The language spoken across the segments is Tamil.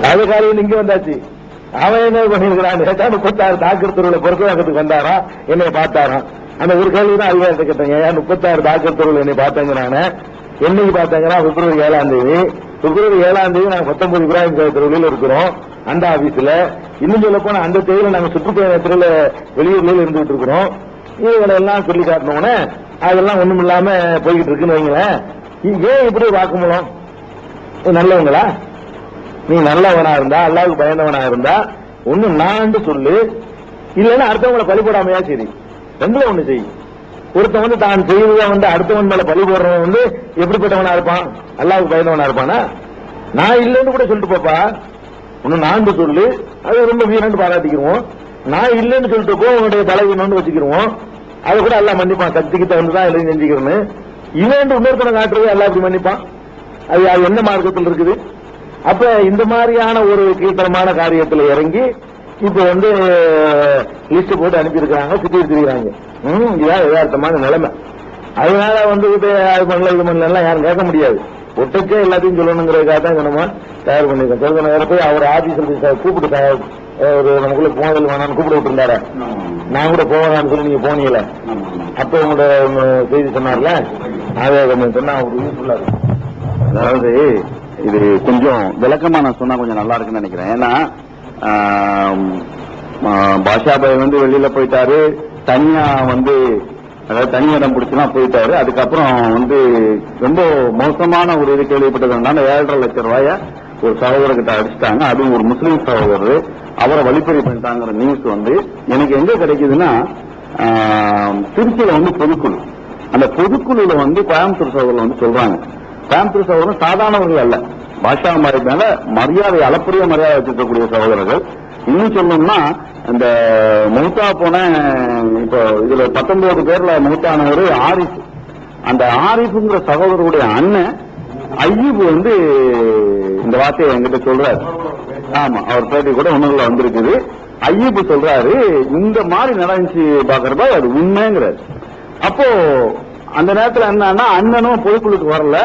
அது காலையில் இங்க வந்தாச்சு. அவன் என்ன பண்ணிருக்கிறான், 36 தாக்கர் தெருவில் பொறுப்பாக்கத்துக்கு வந்தாரா, என்னை பார்த்தாராம். அந்த ஒரு கேள்விதான் அதிகாரத்தை கேட்டாங்க. 36 தாக்கர் தெருவில் என்னை பார்த்தாங்க. நானு என்னைக்கு பார்த்தாங்கன்னா பிப்ரவரி 7ஆம் தேதி. பிப்ரவரி 7ஆம் தேதி நாங்க 19 இப்ராஹிம் தெருவில் இருக்கிறோம் அந்த ஆபீஸ்ல. இன்னும் சொல்ல போனா அந்த தேதியில நாங்க சுற்றுப்பயணத்துல வெளியூர்ல இருந்துகிட்டு இருக்கிறோம். இதுகளை எல்லாம் சொல்லி காட்டணும்னு அதெல்லாம் ஒண்ணும் இல்லாம போய்கிட்டு இருக்குன்னு வைங்களேன். ஏன் இப்படி வாக்குமூலம்? நல்லவங்களா? நீ நல்லவனா இருந்தா, அல்லாவுக்கு பயந்தவனா இருந்தா ஒண்ணு நான் சொல்லு, இல்லைன்னா அடுத்தவங்களை பழி போடாமையா சரி, ரெண்டுல ஒண்ணு செய். ஒருத்தன் தான் செய்வதை அடுத்தவன் மேல பழி போடுறவன் எப்படிப்பட்டவனா இருப்பான்? அல்லாவுக்கு பயந்தவனா இருப்பானா? நான் இல்லைன்னு கூட சொல்லிட்டு போப்பா, ஒண்ணு நான் சொல்லு, அது ரொம்ப வீரன்னு பாராட்டிக்கிறோம். நான் இல்லைன்னு சொல்லிட்டு போ, உன்னுடைய தலைவன் வச்சுக்கிறோம். அதை கூட எல்லாம் மன்னிப்பான். சக்திக்கு தகுந்துதான் எல்லாம் செஞ்சுக்கிறேன்னு. இவன் இன்னொருத்தனை காட்டுறது எல்லாம் அப்படி மன்னிப்பான். அது என்ன மார்க்கத்தில் இருக்குது? அப்ப இந்த மாதிரியான ஒரு கீழ்த்தரமான காரியத்தில் இறங்கி இப்ப லிஸ்ட் போட்டு அனுப்பியிருக்காங்க, சுத்தி இருக்கிறாங்க. இதுதான் யதார்த்தமான நிலைமை. அதனால அது பண்ணல இது பண்ணல யாரும் கேட்க முடியாது. ஒட்டுக்கே எல்லாத்தையும் சொல்லணுங்கிறதுக்காக தான் நம்ம தயார் பண்ணிருக்கோம். சொல்ற நேரம் போய் அவர் ஆபீஸர் கூப்பிட்டு ஒரு நமக்குள்ள போனதில் வேணான்னு கூப்பிட விட்டுருந்தாரு. நான் கூட போவேன்னு சொல்லி நீங்க போனீங்களே, அப்ப உங்களோட செய்தி சொன்னார்ல, அதை சொன்னா அவரு சொல்லாரு. அதாவது இது கொஞ்சம் விளக்கமா நான் சொன்னா கொஞ்சம் நல்லா இருக்குன்னு நினைக்கிறேன். ஏன்னா பாஷாபாய் வெளியில போயிட்டாரு, தனியா அதாவது தனி இடம் பிடிச்சுலாம் போயிட்டாரு. அதுக்கப்புறம் ரொம்ப மோசமான ஒரு இது கேள்விப்பட்டதுனால 7.5 லட்சம் ரூபாய ஒரு சகோதரர்கிட்ட அடிச்சுட்டாங்க. அதுவும் ஒரு முஸ்லீம் சகோதரர், அவரை வழிப்பறி பண்ணிட்டாங்கிற நியூஸ் எனக்கு எங்க கிடைக்குதுன்னா, திருச்சியில பொதுக்குழு, அந்த பொதுக்குழுல கோயம்புத்தூர் சகோதரர் சொல்றாங்க. கோயம்புத்தூர் சகோதரர் சாதாரணவர்கள் அல்ல, பாஷாபாய் மேல மரியாதை, அளப்பரிய மரியாதை வச்சிருக்கக்கூடிய சகோதரர்கள். இன்னும் சொல்லணும்னா இந்த மௌத்தா போன இப்போ இதுல 19 பேர்ல மௌத்தானவர் ஆரிஃப். அந்த ஆரிஃப்ங்கிற சகோதரருடைய அண்ணன் ஐயூப் இந்த வார்த்தையை என்கிட்ட சொல்றாரு. ஆமா, அவர் பேட்டி கூட உணவுல வந்திருக்குது. ஐயூப் சொல்றாரு, இந்த மாதிரி நடந்துச்சு பாக்குறப்ப அது உண்மைங்கிறாரு. அப்போ அந்த நேரத்தில் என்னன்னா, அண்ணனும் பொதுக்குழுக்கு வரல,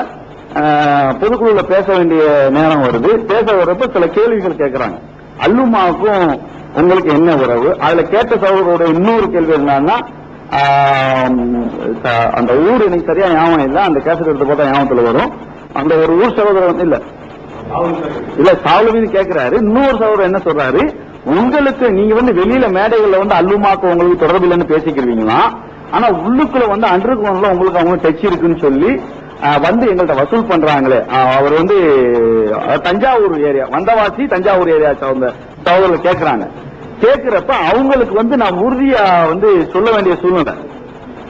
பொதுக்குழுல பேச வேண்டிய நேரம் வருது. பேச வர்றப்ப சில கேள்விகள் கேட்கிறாங்க. அல்லுமாவுக்கும் உங்களுக்கு என்ன உறவு? அதுல கேட்ட சகோதரோட இன்னொரு கேள்வி என்னன்னா, அந்த ஊர் எனக்கு சரியா ஞாபகம் இல்ல, அந்த கேசட் எடுத்து போட்டா ஞாபகத்துல வரும். அந்த ஒரு ஊர் சகோதரர் இல்ல சாவுலவின்னு கேட்கிறாரு. இன்னொரு சகோதரர் என்ன சொல்றாரு, உங்களுக்கு நீங்க வெளியில மேடைகள்ல அல்லுமாக்கு உங்களுக்கு தொடர்பு இல்லைன்னு பேசிக்கிறீங்களா, ஆனா உள்ளுக்குள்ள அண்டர் கிரவுண்ட்ல உங்களுக்கு அவங்க டச் இருக்குன்னு சொல்லி எங்கள்கிட்ட வசூல் பண்றாங்களே. அவர் தஞ்சாவூர் ஏரியா, வந்தவாசி தஞ்சாவூர் ஏரியா சகோதரர்கள் கேட்கிறாங்க. கேட்கிறப்ப அவங்களுக்கு நான் உறுதியா சொல்ல வேண்டிய சூழ்நிலை.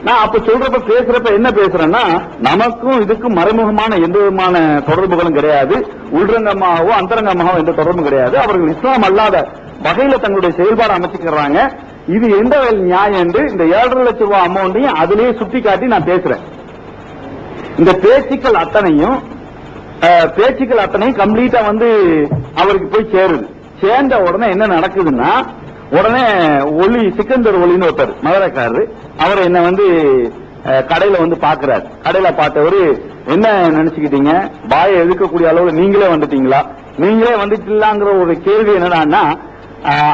நான் அப்ப சொல்றப்ப பேசுறப்ப என்ன பேசுறேன்னா, நமக்கும் இதுக்கும் மறைமுகமான எந்த விதமான தொடர்புகளும் கிடையாது, உள்ரங்கமாகவோ அந்தரங்கமாகவோ எந்த தொடர்பும் கிடையாது. அவர்கள் இஸ்லாம் அல்லாத வகையில தங்களுடைய செயல்பாடு அமைச்சுக்கிறாங்க. இது எந்த நியாயம் என்று இந்த 7.5 லட்சம் ரூபாய் அமௌண்டையும் அதிலேயே சுட்டி காட்டி நான் பேசுறேன். இந்த பேச்சுக்கள் அத்தனையும் கம்ப்ளீட்டா அவருக்கு போய் சேருது. சேர்ந்த உடனே என்ன நடக்குதுன்னா, உடனே சிக்கந்தர் ஒளின்னு ஒருத்தர் மதுரைக்காரரு, அவர் என்ன கடையில பாக்குறாரு. கடையில பார்த்தவரு, என்ன நினைச்சுக்கிட்டீங்க, பாயை எதிர்க்கக்கூடிய அளவுல நீங்களே வந்துட்டீங்களா, நீங்களே வந்துட்டீங்களாங்கிற ஒரு கேள்வி என்னடான்னா,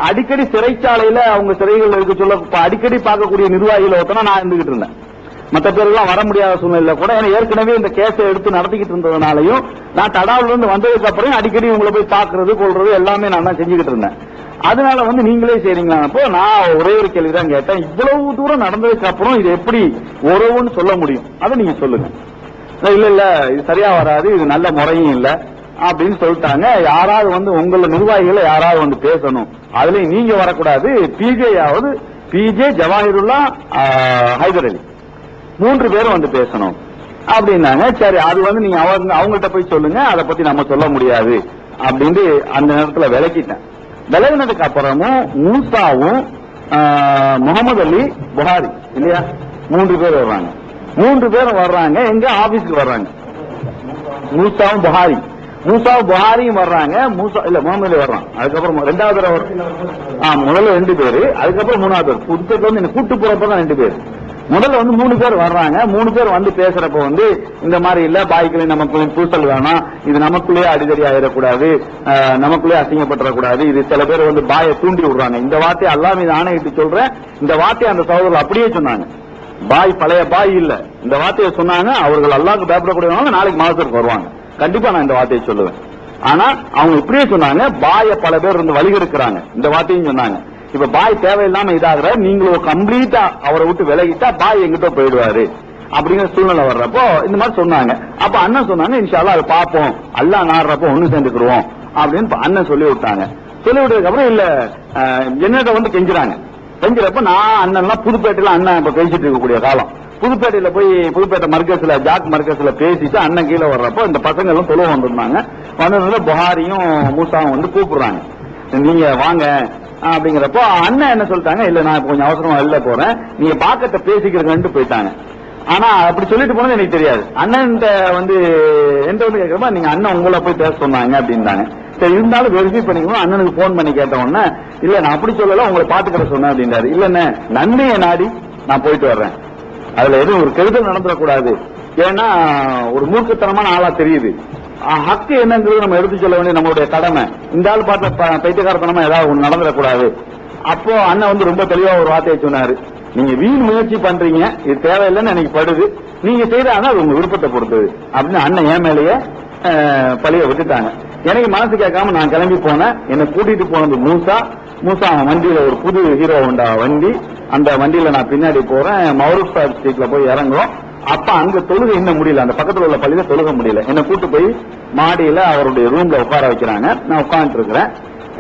அடிக்கடி சிறைச்சாலையில அவங்க சிறைகள் இருக்க சொல்ல அடிக்கடி பார்க்கக்கூடிய நிர்வாகிகள் ஒருத்தனா நான் இருந்துகிட்டு இருந்தேன். மற்ற பேருலாம் வர முடியாத சூழ்நிலை கூட, ஏன்னா ஏற்கனவே இந்த கேஸை எடுத்து நடத்திக்கிட்டு இருந்ததுனாலையும் நான் தடாவில இருந்து வந்ததுக்கு அப்புறம் அடிக்கடி உங்களை போய் பாக்குறது கொள்றது எல்லாமே நான் தான் செஞ்சுக்கிட்டு இருந்தேன். அதனால நீங்களே செய்றீங்களா? அப்போ நான் ஒரே ஒரு கேள்விதான் கேட்டேன், இவ்வளவு தூரம் நடந்ததுக்கு அப்புறம் இது எப்படி உறவுன்னு சொல்ல முடியும், அதை நீங்க சொல்லுங்க. இல்ல இது சரியா வராது, இது நல்ல முறையும் இல்ல அப்படின்னு சொல்லிட்டாங்க. யாராவது உங்கள நிர்வாகிகளை யாராவது பேசணும், அதுலயும் நீங்க வரக்கூடாது, பிஜே ஜவாஹிருல்லா ஹைதர் அலி 3 பேரும் பேசணும் அப்படின்னாங்க. சரி, அது நீங்க அவங்கள்ட்ட போய் சொல்லுங்க, அதை பத்தி நம்ம சொல்ல முடியாது அப்படின்னு அந்த நேரத்தில் விளக்கிட்டேன். விலகினதுக்கு அப்புறமும் மூசாவும் முகமது அலி புகாரி இல்லையா 3 பேர் வர்றாங்க. 3 பேரும் வர்றாங்க, எங்க ஆபீஸ்க்கு வர்றாங்க. மூசாவும் புகாரியும் வர்றாங்க. முகமது அலி வர்றான். அதுக்கப்புறம் 2வது தடவை முதல்ல 2 பேரு, அதுக்கப்புறம் 3வது பேர். புதுப்பேட்டில் என்ன கூட்டு போறப்பதான் 2 பேர். முதல்ல வந்து 3 பேர் வர்றாங்க. 3 பேர் வந்து பேசுறப்ப வந்து இந்த மாதிரி இல்ல, பாய்க்குள்ளே நமக்குள்ளே பூசல் வேணாம், இது நமக்குள்ளேயே அடிதடி ஆயிடக்கூடாது, நமக்குள்ளே அசிங்கப்பட்டுறக்கூடாது, இது சில பேர் வந்து பாயை தூண்டி விடுறாங்க. இந்த வார்த்தையை அல்லாஹ் மீது ஆணையிட்டு சொல்றேன், இந்த வார்த்தையை அந்த சகோதரர்கள் அப்படியே சொன்னாங்க. பாய் பழைய பாய் இல்ல, இந்த வார்த்தையை சொன்னாங்க. அவர்கள் அல்லாஹ்வுக்கு பயப்படக்கூடியவங்க, நாளைக்கு மாதத்திற்கு வருவாங்க, கண்டிப்பா நான் இந்த வார்த்தையை சொல்லுவேன். ஆனா அவங்க இப்படியே சொன்னாங்க, பாய பல பேர் இருந்து வழிகெடுக்கிறாங்க, இந்த வார்த்தையும் சொன்னாங்க. இப்ப பாய் தேவையில்லாம இதாகிற, நீங்களும் கம்ப்ளீட்டா அவரை விட்டு விலகிட்டா பாய் எங்கிட்ட போயிடுவாரு அப்படிங்கிற சூழ்நிலை வர்றப்போ இந்த மாதிரி சொன்னாங்க. அப்ப அண்ணன் சொன்னாங்க, இன்ஷா அல்லாஹ் அதை பார்ப்போம், அல்லாஹ் நாடுறப்போ ஒண்ணு சேர்ந்துக்குருவோம் அப்படின்னு அண்ணன் சொல்லி விட்டாங்க. சொல்லி விட்டதுக்கு அப்புறம் இல்ல என்னட்ட வந்து கெஞ்சுறாங்க. கெஞ்சுறப்ப நான் அண்ணன்லாம் புதுப்பேட்டையில அண்ணன் இப்ப பேசிட்டு இருக்கக்கூடிய காலம், புதுப்பேட்டையில போய் புதுப்பேட்டை மர்கஸ்ல ஜாக் மர்கஸ்ல பேசிட்டு அண்ணன் கீழே வர்றப்போ இந்த பசங்க எல்லாம் தொழுவ வந்திருந்தாங்க. வந்ததுல புகாரியும் மூசாவும் வந்து கூப்பிடுறாங்க, நீங்க வாங்க அப்படிங்கிறப்போ அண்ணன் என்ன சொல்லிட்டாங்க, இல்ல நான் கொஞ்சம் அவசரமா வெளில போறேன், நீங்க பாக்கத்தை பேசிக்கிறேன்னு போயிட்டாங்க. ஆனா அப்படி சொல்லிட்டு போனது எனக்கு தெரியாது. அண்ணன் வந்து என்கிட்ட வந்து கேட்கிறப்ப நீங்க அண்ணன் உங்களை போய் பேச சொன்னாங்க அப்படின்னாங்க. சரி இருந்தாலும் வெரிஃபை பண்ணிக்கணும். அண்ணனுக்கு போன் பண்ணி கேட்ட உடனே இல்ல நான் அப்படி சொல்லல, உங்களை பாத்துக்கிற சொன்னேன் அப்படின்னாரு. இல்லன்னு நன்மையை நாடி நான் போயிட்டு வர்றேன், அதுல எதுவும் ஒரு கெடுதல் நடந்துடக்கூடாது, ஏன்னா ஒரு மூர்க்கத்தனமான ஆளா தெரியுது, ஹக்கு என்னங்கிறது நம்ம எடுத்து சொல்ல வேண்டிய நம்மளுடைய கடமை, இந்த ஆள் பார்த்த பைத்தியக்காரத்தனமா ஏதாவது ஒண்ணு நடந்துடக்கூடாது. அப்போ அண்ணன் வந்து ரொம்ப தெளிவா ஒரு வார்த்தையை சொன்னாரு, நீங்க வீண் முயற்சி பண்றீங்க, இது தேவையில்லைன்னு எனக்கு படுது, நீங்க செய்தாங்க அது உங்க விருப்பத்தை பொறுத்தது அப்படின்னு அண்ணன் என் மேலேயே பழிய விட்டுட்டாங்க. எனக்கு மனசு கேட்காம நான் கிளம்பி போனேன். என்னை கூட்டிட்டு போனது மூசா அவன் வண்டியில ஒரு புது ஹீரோ ஹோண்டா வண்டி, அந்த வண்டியில நான் பின்னாடி போறேன். மௌரூப் சாஹிப் ஸ்ட்ரீட்ல போய் இறங்குறோம். அப்ப அங்க தொழுகை இன்னும் முடியல, அந்த பக்கத்துல உள்ள பள்ளியில தொழுக முடியல. என்னை கூட்டு போய் மாடியில அவருடைய ரூம்ல உட்கார வைக்கிறாங்க. நான் உட்கார்ந்து இருக்கிறேன்.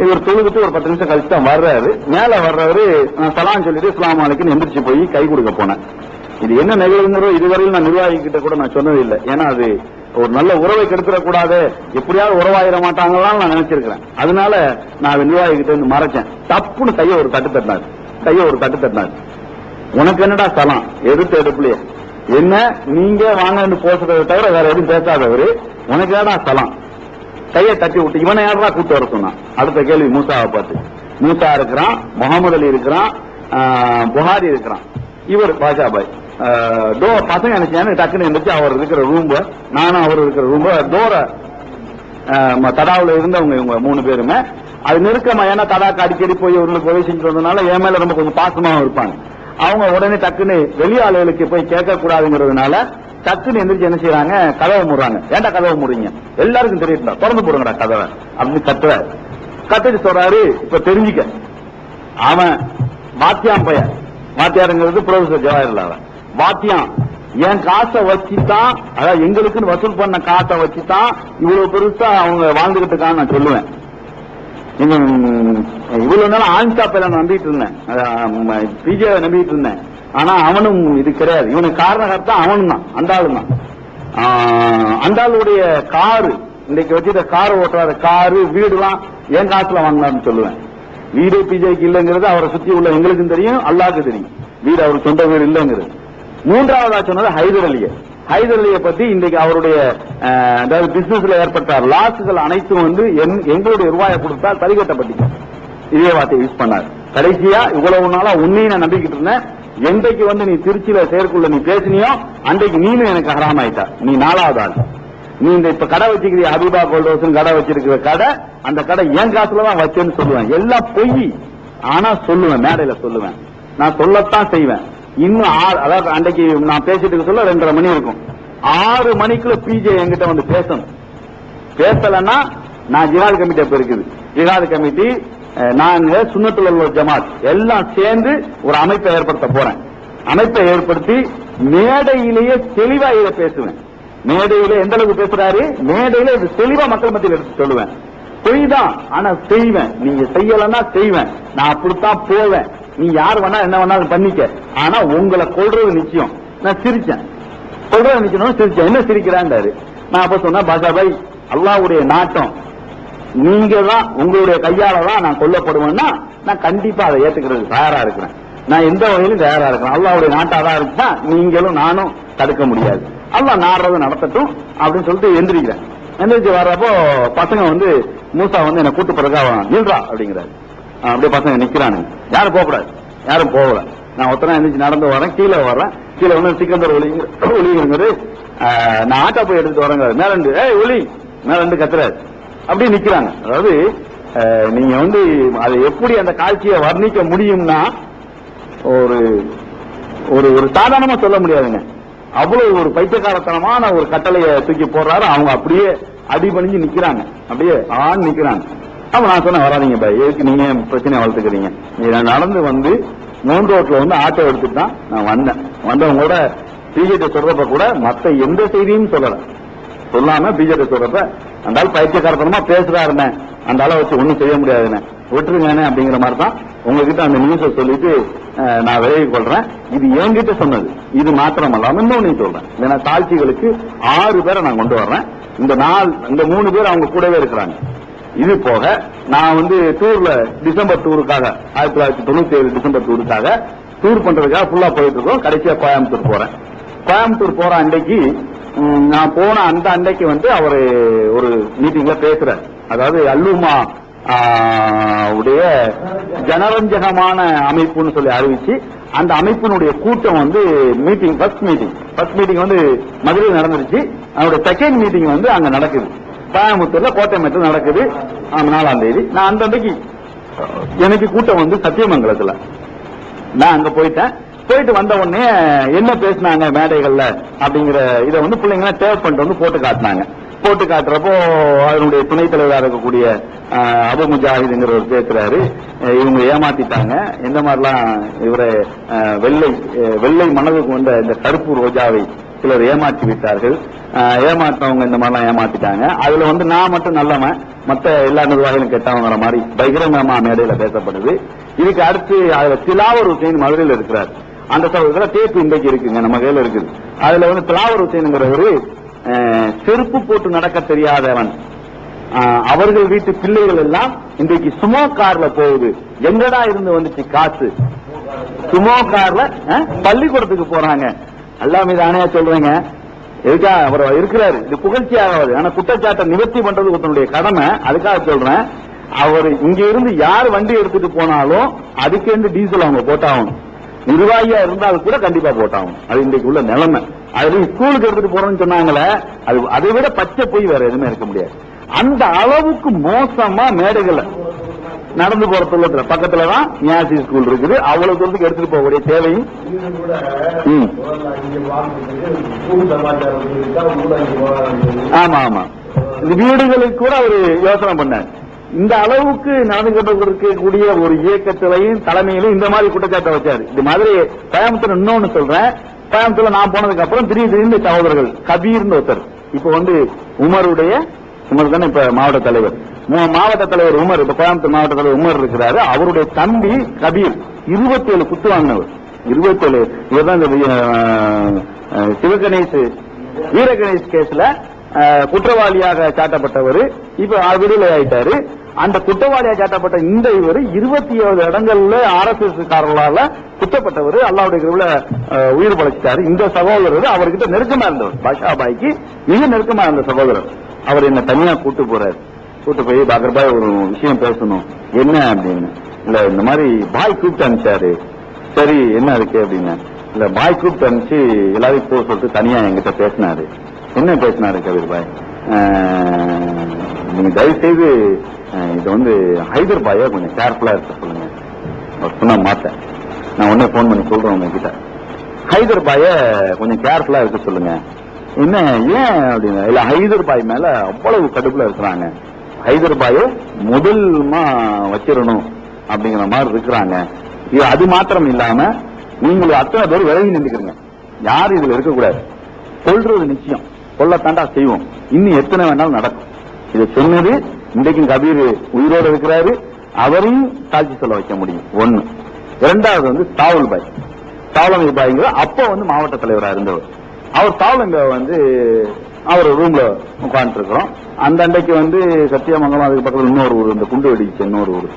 இவர் தொழுதுட்டு ஒரு 10 நிமிஷம் கழிச்சு தான் வர்றாரு. மேல வர்றவரு நான் சலாம் சொல்லிட்டு இஸ்லாம் அலைக்கும் எந்திரிச்சு போய் கை கொடுக்க போனேன். இது என்ன நிகழ்வுங்கிறோ இதுவரையில் நான் நிர்வாகிக்கிட்ட கூட நான் சொன்னது இல்லை. ஏன்னா அது ஒரு நல்ல உறவை கெடுத்துடக்கூடாது, எப்படியாவது உறவாயிட மாட்டாங்களான்னு நான் நினைச்சிருக்கிறேன். அதனால நான் அதை நிர்வாகிக்கிட்ட இருந்து மறைச்சேன். தப்புன்னு கையை ஒரு தட்டு தட்டினாரு. உனக்கு என்னடா சலாம், எதிர்த்து எடுப்புலையே என்ன நீங்க வாங்கன்னு பேசுறதை தவிர வேற எதுவும் பேசாதவரு, உனக்கு ஏடா சலாம், கையை தட்டி விட்டு இவனை யாரா கூட்டு வர சொன்னான். அடுத்த கேள்வி மூசாவை பார்த்து. மூசா இருக்கிறான், முகமது அலி இருக்கிறான், புகாரி இருக்கிறான், இவர் பாஷாபாய். பசங்க நினைச்சாங்க டக்குன்னு இருந்துச்சு. அவர் இருக்கிற ரூம், நானும் அவர் இருக்கிற ரூம், டோர தடாவுல இருந்தவங்க இவங்க 3 பேருமே. அது நெருக்கமா, ஏன்னா தடாக்கு அடிக்கடி போய் இவங்களுக்கு உதவி செஞ்சு வந்ததுனால என் மேல ரொம்ப கொஞ்சம் பாசமாவும் இருப்பாங்க. அவங்க உடனே டக்குன்னு வெளியாளுகளுக்கு போய் கேட்க கூடாதுங்கிறதுனால டக்குன்னு எந்திரிச்சு என்ன செய்யறாங்க, கதவை மூடுறாங்க. ஏன்டா கதவை மூடுறீங்க, எல்லாருக்கும் தெரியுதா, திறந்து போடுங்கடா கதவை அப்படின்னு கத்துட்டு சொல்றாரு. இப்ப தெரிஞ்சுக்க, அவன் வாத்தியான் பையன், வாத்தியாருங்கிறது ப்ரொஃபசர் ஜவாஹர்லால் வாத்தியான், என் காசை வச்சுதான், அதாவது எங்களுக்குன்னு வசூல் பண்ண காசை வச்சுதான் இவ்வளவு பெருசா அவங்க வாழ்ந்துகிட்டு இருக்கான்னு நான் சொல்லுவேன். இவ்வளவு நாள் ஆன்சாப்பை நான் நம்பிட்டு இருந்தேன், பிஜேவை நம்பிட்டு இருந்தேன். ஆனா அவனும் இது கிடையாது, இவனுக்கு காரணகர்த்தா அவனும் தான், அந்த ஆளு தான். அந்த ஆளுடைய காரு, இன்னைக்கு வச்சுட்ட கார் ஓட்டுறாரு, காரு வீடுலாம் என் காசுல வாங்கினார்னு சொல்லுவேன். வீடு பிஜேக்கு இல்லைங்கிறது அவரை சுத்தி உள்ள எங்களுக்கும் தெரியும், அல்லாஹ்க்கு தெரியும். வீடு அவருக்கு சொந்த வீடு இல்லைங்கிறது. 3வதா சொன்னது ஹைதர் அலியை பத்தி. இன்றைக்கு அவருடைய அதாவது பிசினஸ்ல ஏற்பட்ட லாஸ்கள் அனைத்தும் வந்து எங்களுடைய ரூபாயை கொடுத்தால் சரிகட்டப்பட்டீங்க, இதே வார்த்தையை யூஸ் பண்ணார். கடைசியா இவ்வளவு நாளா உன்னையும் நான் நம்பிக்கிட்டு இருந்தேன், என்றைக்கு வந்து நீ திருச்சியில செயற்குள்ள நீ பேசினியோ அன்றைக்கு நீனும் எனக்கு ஹராம் ஆயிட்டா, நீ 4வது ஆள். நீ இந்த இப்ப கடை வச்சுக்கிற ஹபீபா கோல்ட் ஹவுஸ் கடை வச்சிருக்கிற கடை, அந்த கடை என் காசுலதான் வச்சேன்னு சொல்லுவேன். எல்லாம் பொய், ஆனா சொல்லுவேன், மேடையில சொல்லுவேன், நான் சொல்லத்தான் செய்வேன். இன்னும் அதாவது அன்றைக்கு நான் பேசிட்டு சொல்ல 2:30 மணி இருக்கும். 6 மணிக்குள்ள பிஜே என்கிட்ட வந்து பேசணும். பேசலன்னா நான் ஜிஹாத் கமிட்டி அப்ப இருக்குது, ஜிஹாத் கமிட்டி, நான் சுன்னத்துல் வல் ஜமாத் எல்லாம் சேர்ந்து ஒரு அமைப்பை ஏற்படுத்த போறேன். அமைப்பை ஏற்படுத்தி மேடையிலேயே தெளிவா இதை பேசுவேன். மேடையில எந்த அளவுக்கு பேசுறாரு, மேடையில இது தெளிவா மக்கள் மத்தியில் எடுத்து சொல்லுவேன். பொய் தான், ஆனா செய்வேன். நீங்க செய்யலன்னா செய்வேன், நான் அப்படித்தான் போவேன். நீ யார் வேணா என்ன வேணாலும் பண்ணிக்க, ஆனா உங்களை கொள்றது நிச்சயம். நான் சிரிச்சேன், கொள்றது நிச்சயம் சிரிச்சேன். என்ன சிரிக்கிறான்டாரு. நான் அப்ப சொன்ன பாஷாபாய், அல்லாஹ்வுடைய நாட்டம், நீங்க தான் உங்களுடைய கையால தான் நான் கொல்லப்படுவேன்னா நான் கண்டிப்பா அதை ஏத்துக்கிறது தயாரா இருக்கிறேன். நான் எந்த வகையிலும் தயாரா இருக்கிறேன். அல்லாஹ்வுடைய நாட்டாதான் இருந்தா நீங்களும் நானும் தடுக்க முடியாது. அல்லாஹ் நாடுறது நடத்தட்டும் அப்படின்னு சொல்லிட்டு எந்திரிக்கிறேன். எந்திரிச்சு வர்றப்போ பசங்க வந்து மூசா வந்து என்ன கூட்டு பிறகு நில்றா அப்படிங்கிறாரு. அப்படியே பசங்க நிக்கிறானுங்க, யாரும் போகக்கூடாது, யாரும் போகல. நான் ஒத்தனை எந்திரிச்சு நடந்து வரேன், கீழே வர்றேன். கீழே வந்து சிக்கந்தர் ஒளிங்கிறது நான் ஆட்டோ போய் எடுத்துட்டு வரேங்க. மேலண்டு ஒளி மேலண்டு கத்துறாரு. அப்படியே நிக்கிறாங்க. அதாவது நீங்க வந்து அதை எப்படி அந்த காட்சியை வர்ணிக்க முடியும்னா ஒரு ஒரு சாதாரணமா சொல்ல முடியாதுங்க. அவ்வளவு ஒரு பைத்தியக்காரத்தனமான ஒரு கட்டளையை தூக்கி போடுறாரு. அவங்க அப்படியே அடிபணிஞ்சு நிக்கிறாங்க, அப்படியே ஆண் நிக்கிறாங்க. அப்ப நான் சொன்னேன், வராதீங்க பாய், எதுக்கு நீங்க பிரச்சனையை வளர்த்துக்கிறீங்க? நான் நடந்து வந்து மூன் ரோட்ல வந்து ஆட்டோ எடுத்துட்டு தான் நான் வந்தேன். வந்தவங்களோட பிஜேபி சொல்றப்ப கூட மத்த எந்த செய்தியும் சொல்லாம பிஜேபி சொல்றப்ப அந்த ஆள் பைத்தியக்காரத்தனமா பேசுறாருன்னு அந்த ஆளை வச்சு ஒண்ணும் செய்ய முடியாதுன்னு விட்டுருங்கன்னு அப்படிங்கிற மாதிரி தான் உங்ககிட்ட அந்த நியூஸை சொல்லிட்டு நான் விலகி கொள்றேன். இது என்கிட்ட சொன்னது. இது மாத்திரம் அல்லாம இன்னொன்னு சொல்றேன். ஏன்னா சாட்சிகளுக்கு 6 பேரை நான் கொண்டு வர்றேன். இந்த 3 பேர் அவங்க கூடவே இருக்கிறாங்க. இது போக நான் வந்து டூர்ல டிசம்பர் டூருக்காக 1997 டிசம்பர் டூருக்காக டூர் பண்றதுக்காக ஃபுல்லா போயிட்டு இருக்கோம். கடைசியா கோயம்புத்தூர் போறேன். கோயம்புத்தூர் போற அன்னைக்கு நான் போன அந்த அன்னைக்கு வந்து அவரு ஒரு மீட்டிங்ல பேசுறாரு. அதாவது அல்லுமா உடைய ஜனரஞ்சகமான அமைப்புன்னு சொல்லி அறிவிச்சு அந்த அமைப்பினுடைய கூட்டம் வந்து மீட்டிங் ஃபர்ஸ்ட் மீட்டிங் வந்து மதுரையில் நடந்துருச்சு. அதோட செகண்ட் மீட்டிங் வந்து அங்க நடக்குது கோயம்புத்தூர்ல கோட்டைமேட்டில் நடக்குது 4ஆம் தேதி. நான் அந்த அன்னைக்கு எனக்கு கூட்டம் வந்து சத்தியமங்கலத்துல. நான் அங்க போயிட்டு வந்த உடனே என்ன பேசினாங்க மேடைகள்ல அப்படிங்கிற இதை வந்து பிள்ளைங்க டேப் பண்ணிட்டு வந்து போட்டு காட்டுறப்போ அதனுடைய துணைத் தலைவராக இருக்கக்கூடிய அபு முஜாஹிதுங்கிறவர் பேசுறாரு. இவங்க ஏமாத்திட்டாங்க, எந்த மாதிரிலாம் இவரை வெள்ளை மனதுக்கு வந்த இந்த கருப்பு ரோஜாவை சிலர் ஏமாற்றி விட்டார்கள், ஏமாற்றவங்க இந்த மாதிரிலாம் ஏமாத்திட்டாங்க. அதுல வந்து நான் மட்டும் நல்லவன், மத்த எல்லா நிர்வாகிகளும் கெட்டவங்கிற மாதிரி பகிரங்கமா மேடையில பேசப்படுது. இதுக்கு அடுத்து அதுல திலாவர் ஹுசைன் மதுரையில் இருக்கிறார். அந்த சகோதரர் டேப் இன்றைக்கு இருக்குங்க, நம்ம கையில இருக்குது. அதுல வந்து திலாவர் ஹுசைன்ங்கிறவரு செருப்பு போட்டு நடக்க தெரியாதவன், அவர்கள் வீட்டு பிள்ளைகள் எல்லாம் இன்றைக்கு சுமோ கார்ல போகுது. எங்கடா இருந்து வந்துச்சு காசு? சுமோ கார்ல பள்ளிக்கூடத்துக்கு போறாங்க. அல்லா மீது ஆணையா சொல்றேங்க, எதுக்கா அவர் இருக்கிறாரு, இது புகழ்ச்சியாகாது. ஆனா குற்றச்சாட்டை நிவர்த்தி பண்றது ஒருத்தனுடைய கடமை. அதுக்காக சொல்றேன், அவர் இங்க இருந்து யார் வண்டி எடுத்துட்டு போனாலும் அதுக்கு டீசல் அவங்க போட்டாகணும். நிர்வாகியா இருந்தாலும் கூட கண்டிப்பா போட்டாகும். அது இன்றைக்கு உள்ள நிலைமை. அது ஸ்கூலுக்கு எடுத்துட்டு போறோம்னு சொன்னாங்களே, அது அதை விட பச்சை போய் வேற எதுவுமே இருக்க முடியாது. அந்த அளவுக்கு மோசமா மேடைகள் நடந்து போறதுல பக்கத்துலதான் நியாசி ஸ்கூல் இருக்குது. அவ்வளவு தூரத்துக்கு எடுத்துட்டு போகக்கூடிய தேவையும் ஆமா இந்த வீடுகளுக்கு கூட அவர் யோசனை பண்ணார். இந்த அளவுக்கு நடந்துகொண்டிருக்கக்கூடிய ஒரு இயக்கத்திலையும் தலைமையிலும் இந்த மாதிரி குற்றச்சாட்டை வச்சாரு. இது மாதிரி கோயம்புத்தூர் இன்னொன்னு சொல்றேன், கோயம்புத்தூர்ல நான் போனதுக்கு அப்புறம் திடீர்னு சகோதரர்கள் கபீர்னு ஒருத்தர், இப்ப வந்து உமர் தானே இப்ப மாவட்ட தலைவர், உமர், இப்ப கோயம்புத்தூர் மாவட்ட தலைவர் உமர் இருக்கிறாரு. அவருடைய தம்பி கபீர் 27 குத்து வாங்கினவர். 27 இவர் தான் இந்த வீரகணேஷ் கேஸ்ல குற்றவாளியாக சாட்டப்பட்டவர். இப்ப விடுதலை ஆயிட்டாரு. அந்த குற்றவாளியாக சாட்டப்பட்ட இந்த இவர் 27 இடங்கள்ல RSS காரர்களால குற்றப்பட்டவர். அல்லாவுடைய கிருபையில உயிர் படைச்சிட்டாரு. இந்த சகோதரர் அவர்கிட்ட நெருக்கமா இருந்தவர், பாஷா பாய்க்கு மிக நெருக்கமா இருந்த சகோதரர். அவர் என்ன தனியா கூட்டு போய் பாக்கர் பாய் ஒரு விஷயம் பேசணும், என்ன அப்படின்னு. இல்ல இந்த மாதிரி பாய் கூப்பிட்டு அனுப்பிச்சாரு. சரி என்ன இருக்கு அப்படின்னு. இல்ல பாய் கூப்பிட்டு அனுப்பிச்சு எல்லாரையும் போக சொல்லிட்டு தனியா என்கிட்ட பேசினாரு. என்ன பேசினாரு கபீர் பாய், நீங்க தயவு செய்து இது வந்து ஹைதர் பாய கொஞ்சம் கேர்ஃபுல்லா இருக்க சொல்லுங்க. சொன்ன மாட்டேன், நான் உடனே போன் பண்ணி சொல்றேன் உங்ககிட்ட, ஹைதர் பாய கொஞ்சம் கேர்ஃபுல்லா இருக்க சொல்லுங்க. என்ன ஏன் அப்படின்னு. இல்ல ஹைதர் பாய் மேல அவ்வளவு கடுப்புல இருக்கிறாங்க, ஹைதர் பாய முதல்மா வச்சிடணும் அப்படிங்கிற மாதிரி இருக்கிறாங்க. இது அது மாத்திரம் இல்லாம நீங்களும் அத்தனை பேர் விலகி நின்றுக்கிறீங்க, யாரும் இதுல இருக்கக்கூடாது, சொல்றது நிச்சயம், சொல்லத்தாண்டா செய்வோம், இன்னும் எத்தனை வேணாலும் நடக்கும். இதை சொன்னது இன்றைக்கும் கபீர் உயிரோடு இருக்கிறாரு, அவரையும் சாட்சி சொல்ல வைக்க முடியும். ஒண்ணு. இரண்டாவது வந்து தாவல் பாய்ங்கிற அப்ப வந்து மாவட்ட தலைவராக இருந்தவர். அவர் தாவலங்க வந்து அவர் ரூம்ல உட்கார்ந்து இருக்கிறோம். அந்த அன்றைக்கு வந்து சத்தியமங்கலம், அதுக்கு பக்கத்தில் இன்னொரு ஊர், இந்த குண்டு வெடிச்சு இன்னொரு ஊர்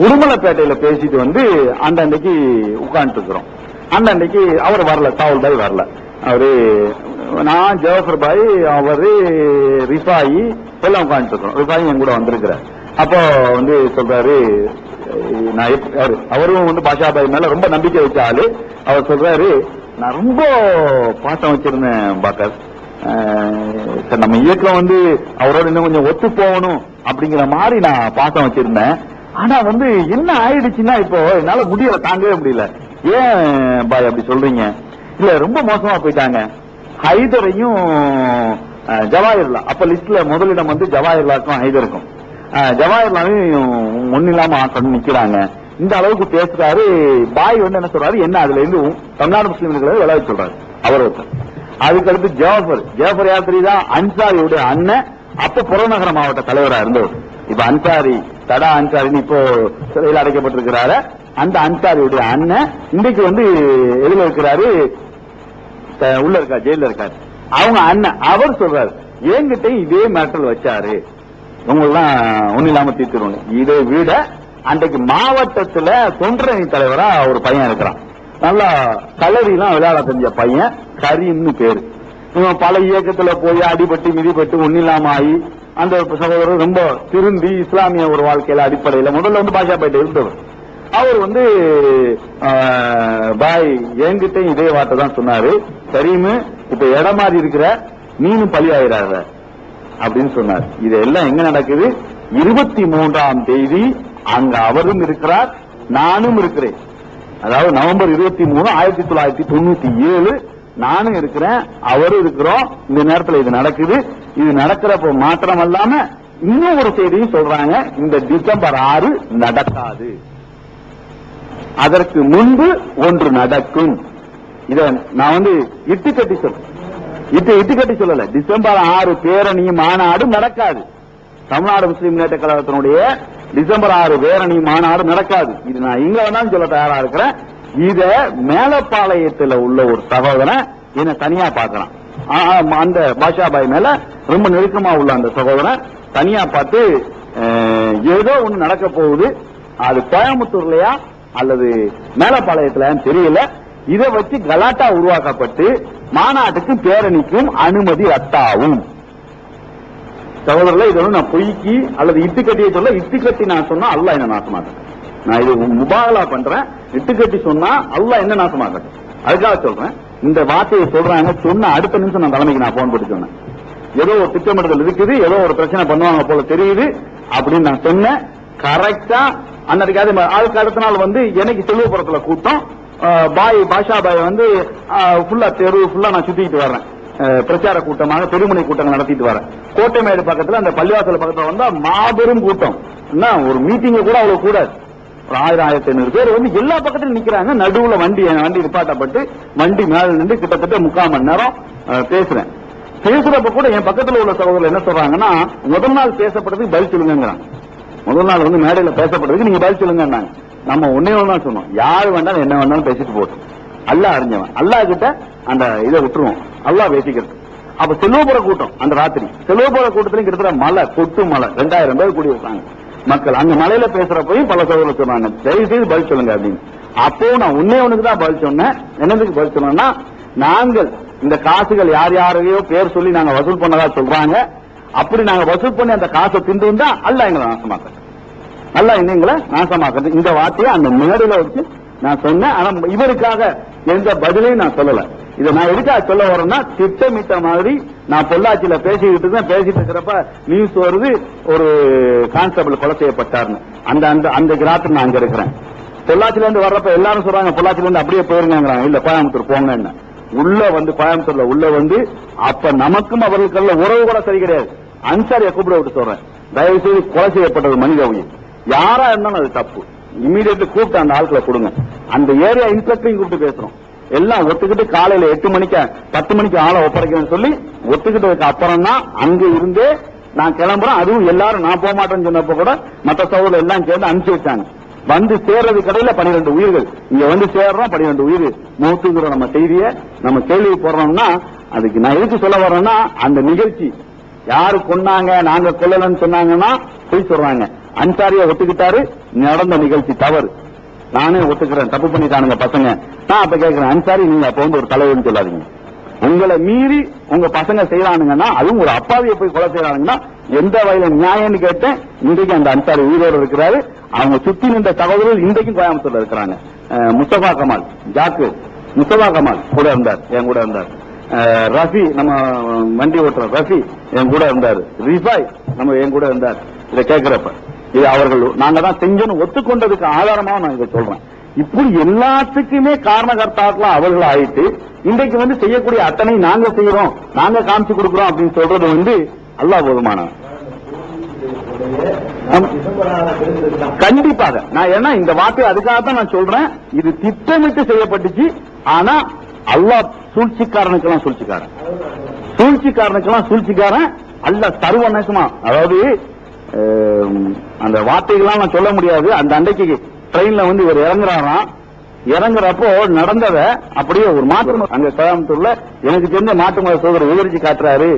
உடுமலைப்பேட்டையில பேசிட்டு வந்து அந்த அன்றைக்கு உட்கார்ந்து இருக்கிறோம். அந்த அன்னைக்கு அவர் வரல, தாவல் பாய் வரல. அவரு நான் ஜவஹர் பாய், அவரு ரிஃபாயி எல்லாம் உட்காந்துட்டு இருக்கோம். ரிஃபாயி என் கூட வந்திருக்கிறார். அப்போ வந்து சொல்றாரு, அவரும் வந்து பாஷாபாய் மேல ரொம்ப நம்பிக்கை வச்ச ஆளு. அவர் சொல்றாரு, நான் ரொம்ப பாசம் வச்சிருந்தேன் பாக்கர், நம்ம இயக்கம் வந்து அவரோட இன்னும் கொஞ்சம் ஒத்து போகணும் அப்படிங்கிற மாதிரி நான் பாசம் வச்சிருந்தேன். ஆனா வந்து என்ன ஆயிடுச்சுன்னா இப்போ என்னால முடியல, தாங்கவே முடியல. ஏன் பாய் அப்படி சொல்றீங்க? இல்ல ரொம்ப மோசமா போயிட்டாங்க. ஹைதரையும் ஜவாஹிர்லா, அப்ப லிஸ்ட்ல முதலிடம் வந்து ஜவாஹிர்லாக்கும் ஹைதருக்கும், ஜவாஹிர்லாவையும் ஒன்னில்லாம ஆக்கணும் நிக்கிறாங்க. இந்த அளவுக்கு பேசுறாரு. பாய் வந்து என்ன சொல்றாரு, என்ன அதுல இருந்து தமிழ்நாடு முஸ்லீம்களை விளையாட சொல்றாரு அவர். அதுக்கடுத்து ஜாஃபர் யார் தெரியுதா? அன்சாரியுடைய அண்ணன், அப்ப புறநகர மாவட்ட தலைவரா இருந்தவர். இப்ப அன்சாரி, தடா அன்சாரின்னு இப்போ சிறையில் அடைக்கப்பட்டிருக்கிறாரு. அந்த அன்சாரியுடைய அண்ணன் இன்றைக்கு வந்து எதுல இருக்கிறாரு, உள்ள இருக்காரு, ஜெயில இருக்காரு. அவங்க அண்ணன் அவர் சொல்றாரு, என்கிட்ட இதே மேட்டல் வச்சாரு, உங்களெல்லாம் ஒண்ணு இல்லாம தீர்த்துருவாங்க. இதை விட அன்றைக்கு மாவட்டத்துல தொண்டரணி தலைவரா ஒரு பையன் இருக்கிறான், நல்லா கலரிலாம் விளையாட தெரிஞ்ச பையன், கரீம்னு பேரு. இவன் பல இயக்கத்துல போய் அடிபட்டு மிதிப்பட்டு ஒன்னில்லாம ஆகி அந்த சகோதரர் ரொம்ப திருந்தி இஸ்லாமிய ஒரு வாழ்க்கையில அடிப்படையில முதல்ல வந்து பாஷாபாயிட்ட இருந்தவர். அவர் வந்து பாய் என்கிட்ட இதே வார்த்தை தான் சொன்னாரு, கரீம் இப்ப இடம் மாறி இருக்கிற, நீனும் பலி ஆயிராத அப்படின்னு சொன்னார். இதெல்லாம் எங்க நடக்குது? 23ஆம் தேதி அங்க அவரும் இருக்கிறார், நானும் இருக்கிறேன். அதாவது நவம்பர் 23, 1997 நானும் இருக்கிறேன், அவரும் இருக்கிறோம். இந்த நேரத்தில் இது நடக்குது. இது நடக்கிறப்ப மாத்திரம் அல்லாம இன்னும் ஒரு செய்தியும் சொல்றாங்க, இந்த டிசம்பர் 6 நடக்காது, அதற்கு முன்பு ஒன்று நடக்கும். இத நான் வந்து இட்டுக்கட்டி சொல்லல. டிசம்பர் 6 பேரணி மாநாடு நடக்காது. தமிழ்நாடு முஸ்லீம் முன்னேற்ற கழகத்தினுடைய டிசம்பர் 6 பேரணி மாநாடு நடக்காது. இது நான் இங்க வேணாலும் சொல்ல தயாரா இருக்கிறேன். இத மேலப்பாளையத்தில் உள்ள ஒரு சகோதரன் என்ன தனியா பார்க்கலாம், அந்த பாஷாபாய் மேல ரொம்ப நெருக்கமா உள்ள அந்த சகோதரன் தனியா பார்த்து ஏதோ ஒண்ணு நடக்க போகுது, அது கோயம்புத்தூர்லயா அல்லது மேலப்பாளையத்துல தெரியல, இதை வச்சு கலாட்டா உருவாக்கப்பட்டு மாநாட்டுக்கும் பேரணிக்கும் அனுமதி ரத்தாகும். சகோதரர்களே, இதோட நான் பொய்க்கு அல்லது இட்டுக்கட்டியை சொல்ல, இட்டுக்கட்டி நான் சொன்னா அல்லாஹ் என்ன நாசமாட்டேன். நான் இது முபாகலா பண்றேன். இட்டுக்கட்டி சொன்னா அல்லாஹ் என்ன நாசமாட்டேன். அதுக்காக சொல்றேன். இந்த வார்த்தையை சொல்றாங்க, சொன்ன அடுத்த நிமிஷம் நான் தலைமைக்கு நான் போன் போட்டு சொன்னேன், ஏதோ ஒரு திட்டமிடுதல் இருக்குது, ஏதோ ஒரு பிரச்சனை பண்ணுவாங்க போல தெரியுது அப்படின்னு நான் சொன்னேன். கரெக்டா அன்னைக்கு அதுக்கு அடுத்த நாள் வந்து எனக்கு செல்வபுரத்துல கூட்டம், பாஷாபாய் வந்து ஃபுல்லா தெரு ஃபுல்லா நான் சுத்திட்டு வர்றேன், பிரச்சார கூட்டமாக பெருமுனை கூட்டங்கள் நடத்திட்டு வரேன். கோட்டைமேடு பக்கத்துல அந்த பள்ளிவாசல் பக்கத்துல வந்தா மாபெரும் கூட்டம், ஒரு மீட்டிங் கூட அவ்வளவு கூடாது, ஒரு 1000-1500 பேர் வந்து எல்லா பக்கத்திலும் நிக்கிறாங்க. நடுவுல வண்டி நிப்பாட்டப்பட்டு வண்டி மேல நின்று கிட்டத்தட்ட 3/4 மணி நேரம் பேசுறேன். பேசுறப்ப கூட என் பக்கத்துல உள்ள சகோதரர்கள் என்ன சொல்றாங்கன்னா, முதல் நாள் பேசப்பட்டதுக்கு பதில் சொல்லுங்கிறாங்க. முதல் நாள் வந்து மேடையில பேசப்பட்டதுக்கு நீங்க பதில் சொல்லுங்க. நம்ம ஒன்னே ஒண்ணு சொன்னோம், யாரு வேண்டாலும் என்ன வேண்டாலும் பேசிட்டு போட்டோம், அல்லாஹ் அறிஞ்சவன், அல்லாஹ் கிட்ட அந்த இதை விட்டுருவோம், அல்லாஹ் பேசிக்கிறது. அப்ப செல்வபுர கூட்டம் அந்த ராத்திரி செல்வபுர கூட்டத்திலும் கிட்டத்தட்ட மலை, கொட்டு மலை, 2000 பேர் கூடி இருக்காங்க மக்கள். அந்த மலையில பேசுறப்பையும் பல சகோதரர் சொன்னாங்க, தயவு செய்து பதில் சொல்லுங்க அப்படின்னு. அப்போ நான் ஒன்னே ஒண்ணுக்கு தான் பதில் சொன்னேன். என்னதுக்கு பதில் சொன்னேன்னா, நாங்கள் இந்த காசுகள் யார் யாரையோ பேர் சொல்லி நாங்க வசூல் பண்ணதா சொல்றாங்க, அப்படி நாங்க வசூல் பண்ணி அந்த காசை திண்டு வந்தா அல்லாஹ் எங்களை நாசமாக்குறது, அல்லாஹ் எங்களை நாசமாக்குறது. இந்த வார்த்தையை அந்த மேடையில வச்சு நான் சொன்னேன். ஆனா இவருக்காக எந்த பதிலையும் நான் சொல்லல. இதை நான் எதுக்காக சொல்ல வரேன்னா, திட்டமிட்ட மாதிரி நான் பொள்ளாச்சியில பேசிக்கிட்டு இருக்கிறப்ப நியூஸ் வருது, ஒரு கான்ஸ்டபிள் கொலை செய்யப்பட்டார்னு. அந்த கிராமத்துல நான் அங்க இருக்கிறேன். பொள்ளாச்சில இருந்து வர்றப்ப எல்லாரும் சொல்றாங்க, பொள்ளாச்சில இருந்து அப்படியே போயிருங்கிறாங்க. இல்ல கோயம்புத்தூர் போங்க. உள்ள வந்து கோயம்புத்தூர்ல உள்ள வந்து அப்ப நமக்கும் அவர்களுக்குள்ள உறவு கூட சரி கிடையாது. அன்சாரியை கூப்பிட விட்டு சொல்றேன், தயவு செய்து கொலை செய்யப்பட்டது மனித உயிர், யாரா இருந்தாலும் அது தப்பு, இமீடியட் கூப்பிட்டு அந்த ஆட்களை கொடுங்க. அந்த ஏரியா இன்ஸ்பெக்டரையும் கூப்பிட்டு பேசுறோம். எல்லாம் ஒத்துக்கிட்டு காலையில 8 மணிக்கு 10 மணிக்கு ஆளை ஒப்படைக்கணும்னு சொல்லி ஒத்துக்கிட்டதுக்கு அப்புறம் தான் அங்க இருந்தே நான் கிளம்புறேன். அதுவும் எல்லாரும் நான் போக மாட்டேன்னு சொன்னப்ப கூட மற்ற சகோதரர் எல்லாம் சேர்ந்து அனுப்பிச்சு வச்சாங்க. வந்து சேர்றது கடையில 12 உயிர்கள், இங்க வந்து சேர்றோம் 12 உயிர் மூத்துங்கிற நம்ம செய்தியை நம்ம கேள்வி போடுறோம்னா, அதுக்கு நான் எதுக்கு சொல்ல வர்றேன்னா, அந்த நிகழ்ச்சி யாரு கொன்னாங்க நாங்க கொல்லலன்னு சொன்னாங்கன்னா போய் சொல்றாங்க. அன்சாரியை ஒத்துக்கிட்டாரு, நடந்த நிகழ்ச்சி தவறு, நானே ஒத்துக்கிறேன், தப்பு பண்ணிட்டானுங்க பசங்க. நான் அப்ப கேட்கிறேன், அன்சாரி நீங்க அப்ப வந்து ஒரு தலைவர்னு சொல்லாதீங்க, உங்களை மீறி உங்க பசங்க செய்யறானுங்கன்னா, அதுவும் ஒரு அப்பாவியை போய் கொலை செய்யறானுங்கன்னா எந்த வகையில நியாயம்னு கேட்டேன். இன்றைக்கு அந்த அன்சாரி உயிரோடு இருக்கிறாரு. அவங்க சுத்தி நின்ற சகோதரர்கள் இன்றைக்கும் கோயம்புத்தூர்ல இருக்கிறாங்க. முஸ்தபா கமால், ஜாக்கு முஸ்தபா கமால் கூட இருந்தார், என் கூட இருந்தார். ரஃபி, நம்ம வண்டி ஓட்டுற ரஃபி என் கூட இருந்தார். ரிஃபாய் நம்ம என் கூட இருந்தார். இதை கேட்கிறப்ப இது அவர்கள் நாங்க தான் செஞ்சோன்னு ஒத்துக்கொண்டதுக்கு ஆதாரமா நான் இதை சொல்றேன். இப்படி எல்லாத்துக்குமே காரணகர்த்தாக்களா அவர்கள் ஆயிட்டு இன்றைக்கு வந்து செய்யக்கூடிய அத்தனை நாங்க செய்யறோம், நாங்க காமிச்சு கொடுக்கிறோம் அப்படின்னு சொல்றது வந்து அல்லாஹ் போதுமான. கண்டிப்பாக நான் ஏன்னா இந்த வார்த்தை அதுக்காகத்தான் நான் சொல்றேன். இது திட்டமிட்டு செய்யப்பட்டுச்சு. ஆனா அல்லாஹ் சூழ்ச்சிக்காரனுக்கெல்லாம் சூழ்ச்சிக்காரன், சூழ்ச்சிக்காரனுக்கெல்லாம் சூழ்ச்சிக்காரன். அல்லாஹ் சர்வநேசமா, அதாவது அந்த வார்த்தைகள்லாம் நான் சொல்ல முடியாது. அந்த அன்றைக்கு ட்ரெயின்ல வந்து இவர் இறங்குறாராம். இறங்குறப்போ நடந்தத அப்படியே ஒரு மாற்று அங்க கோயம்புத்தூர்ல எனக்கு தெரிஞ்ச மாட்டு மத சோதரர் விவரிச்சு காட்டுறாரு.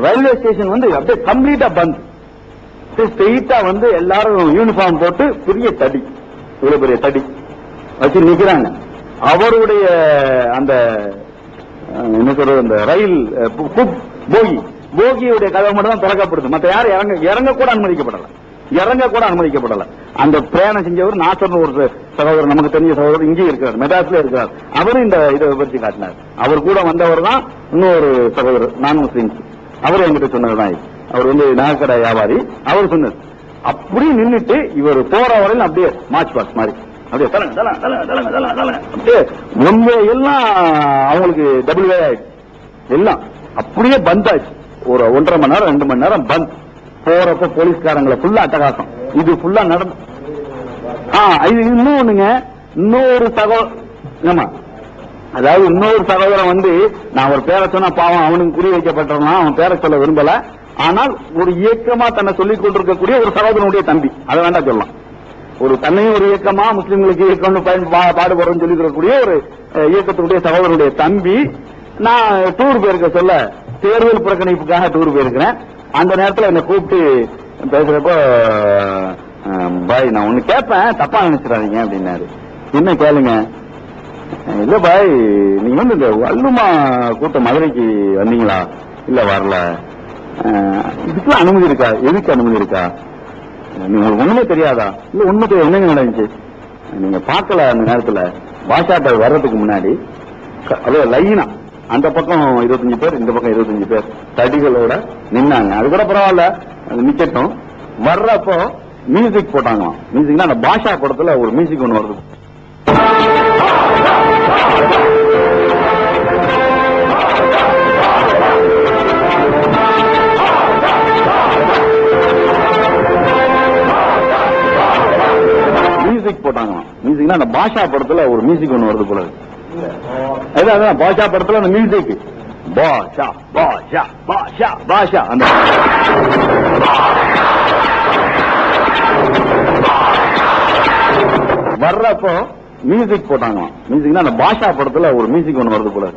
ரயில்வே ஸ்டேஷன் வந்து அப்படியே கம்ப்ளீட்டா பந்த். ஸ்ட்ரெயிட்டா வந்து எல்லாரும் யூனிஃபார்ம் போட்டு பெரிய தடி, இவ்வளவு பெரிய தடி வச்சு நிக்கிறாங்க. அவருடைய அந்த என்ன சொல்றது, அந்த ரயில் போகியுடைய கதவு மட்டும் தான் திறக்கப்படுது. மற்ற யாரும் இறங்க கூட அனுமதிக்கப்படல. அந்த பிரயாணம் செஞ்சவர் நாசர்னு ஒரு சகோதரர், நமக்கு தெரிஞ்ச சகோதரர் இங்கே இருக்கிறார், மெட்ராஸ்ல இருக்கிறார். அவரும் இந்த இதை விவரிச்சு காட்டினார். அவர் கூட வந்தவர் தான் இன்னொரு சகோதரர், நான் முஸ்லிம்ஸ். அவர் என்கிட்ட சொன்னதுதான். அவர் வந்து நகைக்கடை வியாபாரி. அவர் சொன்னது அப்படியே நின்றுட்டு இவர் போற வரையில் அப்படியே மார்ச் பாஸ் மாதிரி அப்படியே அப்படியே முன்பே எல்லாம் அவங்களுக்கு டபுள் வே ஆயிடுச்சு. எல்லாம் அப்படியே பந்த் ஆச்சு. ஒரு 1.5 மணி நேரம் 2 மணி நேரம் பந்த். போறப்ப போலீஸ்காரங்களை ஃபுல்லா அட்டகாசம். இது ஃபுல்லா நடந்து இது இன்னொன்னுங்க. இன்னொரு சகோதரன், அதாவது இன்னொரு சகோதரன் வந்து நான் ஒரு பேரை சொன்னா பாவம் அவனுக்கு குறி வைக்கப்பட்டான், அவன் பேரை சொல்ல விரும்பல. ஆனால் ஒரு இயக்கமா தன்னை சொல்லிக் கொண்டிருக்கக்கூடிய ஒரு சகோதரனுடைய தம்பி, அதை வேண்டாம் சொல்லலாம். ஒரு தன்னையும் ஒரு இயக்கமா முஸ்லிம்களுக்கு இயக்கம் பாடுபடுறோம்னு சொல்லி இருக்கக்கூடிய ஒரு இயக்கத்தினுடைய சகோதரனுடைய தம்பி. நான் டூர் போயிருக்க சொல்ல, தேர்தல் புறக்கணிப்புக்காக டூர் போயிருக்கிறேன். அந்த நேரத்தில் என்ன கூப்பிட்டு பேசுறப்போ, பாய் நான் ஒண்ணு கேட்பேன், தப்பா நினைச்சிடாதீங்க அப்படின்னாரு. என்ன கேளுங்க? இல்ல பாய், நீங்க வந்து இந்த வள்ளுமா கூட்டம் மதுரைக்கு வந்தீங்களா? இல்ல வரல. இதுக்கெல்லாம் அனுமதி இருக்கா? எதுக்கு அனுமதி இருக்கா? உங்களுக்கு ஒண்ணுமே தெரியாதா? இல்ல ஒண்ணு என்னங்க நடந்துச்சு? நீங்க பார்க்கல அந்த நேரத்துல பாஷாட்ட வர்றதுக்கு முன்னாடி அதோ லைனா அந்த பக்கம் 25 பேர், இந்த பக்கம் 25 பேர் தடிகளோட நின்னாங்க. அது கூட பரவாயில்ல, நிக்கட்டும். வர்றப்போ மியூசிக் போட்டாங்களாம். மியூசிக்னா அந்த பாஷா படத்துல ஒரு மியூசிக் ஒண்ணு வருது. மியூசிக் போட்டாங்களாம். மியூசிக்னா அந்த பாஷா படத்துல ஒரு மியூசிக் ஒண்ணு வருது போல. அதான் பாஷா படத்துல அந்த மியூசிக் பாஷா பாஷா பாஷா பாஷா அந்த வர்றப்போ மியூசிக் போட்டாங்களாம். மியூசிக்னா அந்த பாஷா படத்துல ஒரு மியூசிக் ஒண்ணு வருது போல.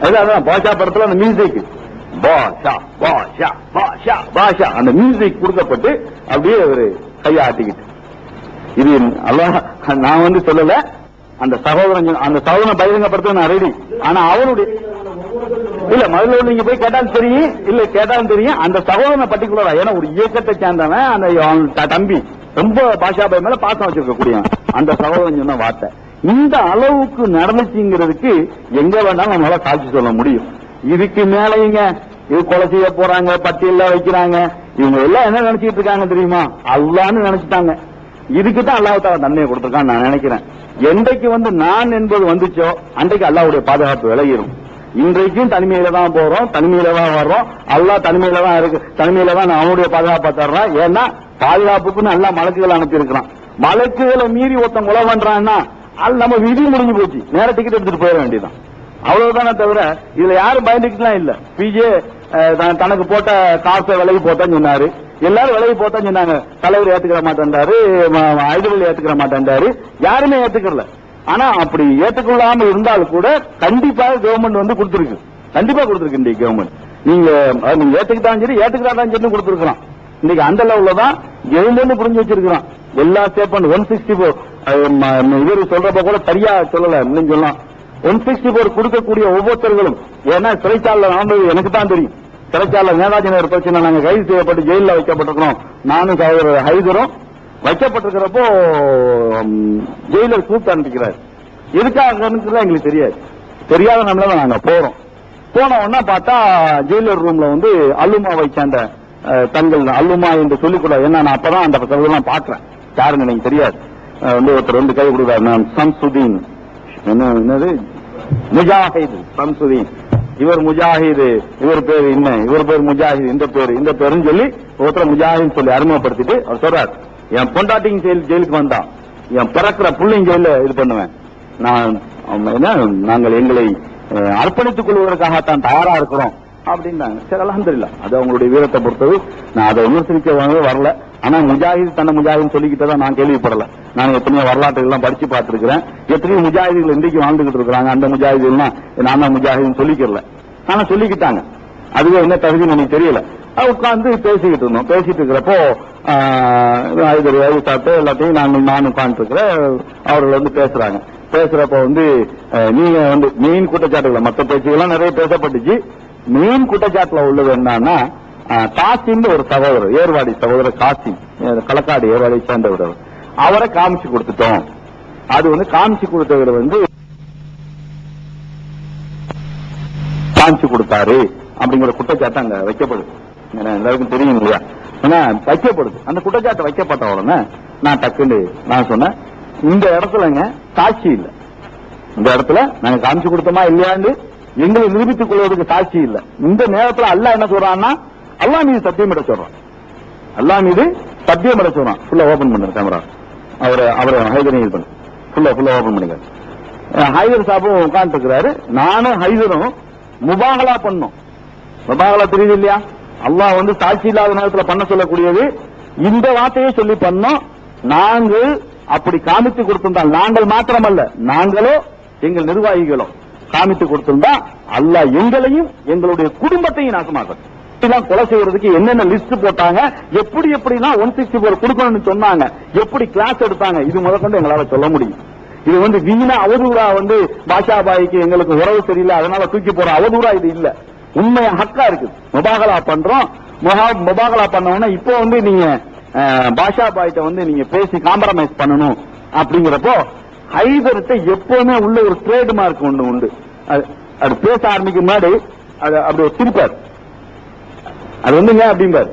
அதான் பாஷா படத்துல அந்த மியூசிக் பாஷா பாஷா பாஷா பாஷா அந்த மியூசிக் கொடுக்கப்பட்டு அப்படியே ஒரு கையை ஆட்டிக்கிட்டு, இது அல்லாஹ் நான் வந்து சொல்லல, அந்த சகோதரன் பகிரங்கப்படுத்த நான் ரெடி. ஆனா அவனுடைய இல்ல முதல்ல நீங்க போய் கேட்டாலும் தெரியும், இல்ல கேட்டாலும் தெரியும். அந்த சகோதரனை பர்டிகுலரா, ஏன்னா ஒரு இயக்கத்தை சேர்ந்தவன், அந்த தம்பி ரொம்ப பாஷா பாய் மேல பாசம் வச்சிருக்கக்கூடிய அந்த சகோதரன் சொன்ன வார்த்தை இந்த அளவுக்கு நடந்துச்சுங்கிறதுக்கு எங்க வேணாலும் நம்மளால சாட்சி சொல்ல முடியும். இதுக்கு மேலேங்க இது கொலை செய்ய போறாங்க, பட்டியல வைக்கிறாங்க. இவங்க எல்லாம் என்ன நினைச்சிட்டு இருக்காங்க தெரியுமா? அல்லான்னு நினைச்சிட்டாங்க. இதுக்கு தான் அல்லாஹ் நன்மையை கொடுத்திருக்கான்னு நான் நினைக்கிறேன். என்றைக்கு வந்து நான் என்பது வந்துச்சோ அன்றைக்கு அல்லாஹ்வுடைய பாதுகாப்பு விலகிரும். இன்றைக்கும் தனிமையில தான் போறோம், தனிமையில தான் வர்றோம். அல்லாஹ் தனிமையில தான் இருக்கு, தனிமையில தான் அவனுடைய பாதுகாப்பை தர்றான். ஏன்னா பாதுகாப்புக்குன்னு அல்லாஹ் மலக்குகளை அனுப்பி இருக்கிறான். மலக்குகளை மீறி ஒருத்தன் கொலை பண்றான்னா அது நம்ம விதி முடிஞ்சு போச்சு, நேர டிக்கெட் எடுத்துட்டு போயிட வேண்டியதான். அவ்வளவுதானே தவிர இதுல யாரும் பயந்துக்கலாம் இல்ல. பிஜே தனக்கு போட்ட காசை விலகி போட்டான்னு சொன்னாரு. எல்லாரும் விலகி போட்டான்னு சொன்னாங்க. தலைவர் ஏத்துக்கிற மாட்டேன்டாரு, ஐடியல் ஏத்துக்கிற மாட்டேன்டாரு, யாருமே ஏத்துக்கல. ஆனா அப்படி ஏத்துக்கொள்ளாம இருந்தாலும் கூட கண்டிப்பாக கவர்மெண்ட் வந்து கொடுத்திருக்கு, கண்டிப்பா கொடுத்திருக்கு. இந்த கவர்மெண்ட் நீங்க ஏத்துக்கிட்டாலும் சரி ஏத்துக்கிட்டாலும் சரி கொடுத்திருக்கலாம். இன்னைக்கு அந்த லெவல்ல தான் கவர்மெண்ட் புரிஞ்சு வச்சிருக்கிறான். எல்லா ஸ்டேட்மெண்ட் 164 இவரு சொல்றப்ப கூட சரியா சொல்லல, இன்னும் சொல்லலாம். 164 கொடுக்கக்கூடிய ஒவ்வொருத்தர்களும், ஏன்னா சிறைச்சாலையில் நடந்தது எனக்கு தான் தெரியும். சிறைச்சாலையில் நேதாஜி நகர் பிரச்சனை நாங்கள் கைது செய்யப்பட்டு ஜெயிலில் வைக்கப்பட்டிருக்கிறோம். நானும் சகோதரர் ஹைதரும் வைக்கப்பட்டிருக்கிறப்போ ஜெயிலர் கூப்பிட்டு அனுப்பிக்கிறார். எதுக்காக எங்களுக்கு தெரியாது. தெரியாத நம்மள நாங்க போறோம். போன உடனே பார்த்தா ஜெயிலர் ரூம்ல வந்து அல்லுமாவை சேர்ந்த தங்கள் அல்லுமா என்று சொல்லிக்கூட, ஏன்னா நான் அப்பதான் அந்த சகோதரன் பாக்குறேன். யாருன்னு எனக்கு தெரியாது. வந்து ஒருத்தர் வந்து கை கொடுக்குறாரு. நான் சம்சுதீன், என்னது முஜாஹித் சம்சுதீன், இவர் முஜாஹிது, இவர் பேர் என்ன, இவர் பேர் முஜாஹித், இந்த பேருன்னு சொல்லி ஒருத்தர் முஜாஹித் சொல்லி அறிமுகப்படுத்திட்டு அவர் சொல்றாரு, என் பொண்டாட்டியும் ஜெயிலுக்கு வந்தான், என் பிறக்கிற பிள்ளைங்க ஜெயில இது பண்ணுவேன், நாங்கள் எங்களை அர்ப்பணித்துக் கொள்வதற்காகத்தான் தயாரா இருக்கிறோம் அப்படின்னாங்க. சரி, அல்ஹம்துலில்லாஹ், அது அவங்களுடைய வீரத்தை பொறுத்தது. நான் அதை விமர்சிக்க வரல. ஆனா முஜாஹித் தன்னை முஜாஹித் சொல்லிக்கிட்டதான் நான் கேள்விப்படல. நான் எத்தனையோ வரலாற்றுகள்லாம் படிச்சு பார்த்திருக்கிறேன். எத்தனையோ முஜாஹிதுகள் இன்றைக்கு வாழ்ந்துகிட்டு இருக்கிறாங்க. அந்த முஜாஹிதுலாம் நான் தான் முஜாஹித் சொல்லிக்கல, ஆனா சொல்லிக்கிட்டாங்க. அதுவே என்ன தகுதின்னு எனக்கு தெரியல. உட்கார்ந்து பேசிக்கிட்டு இருந்தோம். பேசிட்டு இருக்கிறப்போ சாப்பிட்டு எல்லாத்தையும் நான் உட்கார்ந்து இருக்கிறேன். அவர்கள் வந்து பேசுறாங்க. பேசுறப்ப வந்து நீங்க வந்து மெயின் குற்றச்சாட்டுகளை, மற்ற பேச்சுகள்லாம் நிறைய பேசப்பட்டுச்சு. மெயின் குற்றச்சாட்டுல உள்ளது என்னன்னா, காசிம் ஒரு சகோதரர், ஏர்வாடி சகோதரர் காசிம், களக்காடு ஏர்வாடியை சேர்ந்தவர், அவரை காமிச்சு கொடுத்துட்டோம். அது வந்து காமிச்சு கொடுத்தவர் வந்து காமிச்சு கொடுத்தாரு அப்படிங்கிற குற்றச்சாட்டு அங்க வைக்கப்படுது. எல்லாருக்கும் தெரியும் இல்லையா? ஏன்னா வைக்கப்படுது. அந்த குற்றச்சாட்டு வைக்கப்பட்ட உடனே நான் டக்குன்னு நான் சொன்னேன், இந்த இடத்துலங்க சாட்சி இல்லை. இந்த இடத்துல நாங்க காமிச்சு கொடுத்தோமா இல்லையான்னு எங்களை நிரூபித்துக் கொள்வதற்கு சாட்சி இல்லை. இந்த நேரத்தில் அல்லாஹ் என்ன சொல்றான்னா, அல்லாஹ் மீது சத்தியமிட சொல்றான். அல்லாஹ் மீது சத்தியமிட சொல்றான். ஃபுல்லா ஓபன் பண்ணுற கேமரா, அவரை ஹைதரையும் இது பண்ணு, ஃபுல்லா ஓபன் பண்ணுங்க. ஹைதர் சாப்பும் உட்கார்ந்து இருக்கிறாரு. நானும் ஹைதரும் முபாகலா பண்ணோம். முபாகலா தெரியுது இல்லையா? அல்லாஹ் வந்து சாட்சி இல்லாத நேரத்தில் பண்ண சொல்லக்கூடியது. இந்த வார்த்தையை சொல்லி பண்ணோம். நாங்கள் அப்படி காமித்து கொடுத்திருந்தால், நாங்கள் மாத்திரமல்ல, நாங்களோ எங்கள் நிர்வாகிகளோ காமித்து கொடுத்திருந்தா அல்லாஹ் எங்களையும் எங்களுடைய குடும்பத்தையும் நாசமாக்கும். கொலை செய்யறதுக்கு என்னென்ன லிஸ்ட் போட்டாங்க, எப்படிலாம் 164 கொடுக்கணும்னு சொன்னாங்க, எப்படி கிளாஸ் எடுத்தாங்க, இது முதற்கொண்டு எங்களால சொல்ல முடியும். இது வந்து வீணா அவதூறா வந்து பாஷாபாய்க்கு எங்களுக்கு உறவு சரியில்லை அதனால தூக்கி போற அவதூறா இது இல்ல. உண்மையா ஹக்கா இருக்கு. முபாகலா பண்றோம். முபாகலா பண்ணோம்னா இப்போ வந்து நீங்க பாஷாபாய்ட்ட வந்து நீங்க பேசி காம்ப்ரமைஸ் பண்ணணும் அப்படிங்கிறப்போ ஹைதர்கிட்ட எப்பவுமே உள்ள ஒரு ட்ரேட் மார்க் ஒண்ணு உண்டு. அது பேச ஆரம்பிக்கும் முன்னாடி அது அப்படி ஒரு சிரிப்பார். அது வந்துங்க அப்படிம்பார்.